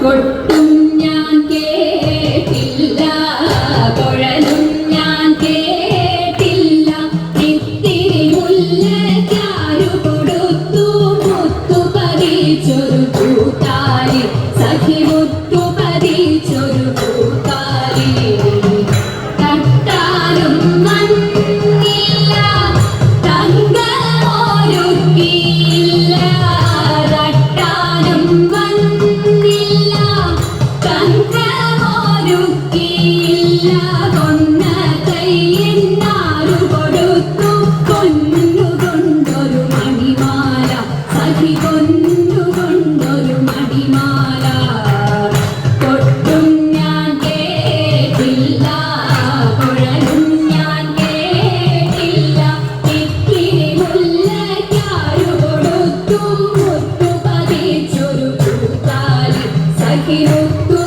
കൊട്ടും ഞാൻ കേട്ടില്ല, കുഴലും ഞാൻ കേട്ടില്ല. ഇത്തിരി മുല്ലയ്ക്കാരു കൊടുത്തു മുത്തു പതിച്ചൊരു കൂട്ടാലി, സഖി മുത്തു പതിച്ചൊരു കൂട്ടാലി. തട്ടാനും മണ്ണില്ല, തങ്കമൊരുക്കിയില്ല. തട്ടാനും മണ്ണില്ല, തങ്കമൊരുക്കിയില്ല. കൊന്ന കൈയിന്നാരു കൊടുത്തു കൊന്നുകൊണ്ടൊരു മണിമാല, സഖി കൊന്നുകൊണ്ടൊരു മണിമാല. കൊട്ടും ഞാൻ കേട്ടില്ല, കുഴലും ഞാൻ കേട്ടില്ല. ഇത്തിരി മുല്ലയ്ക്കാരു കൊടുത്തു മുത്തു പതിച്ചൊരു കൂട്ടാലി, സഖി മുത്തു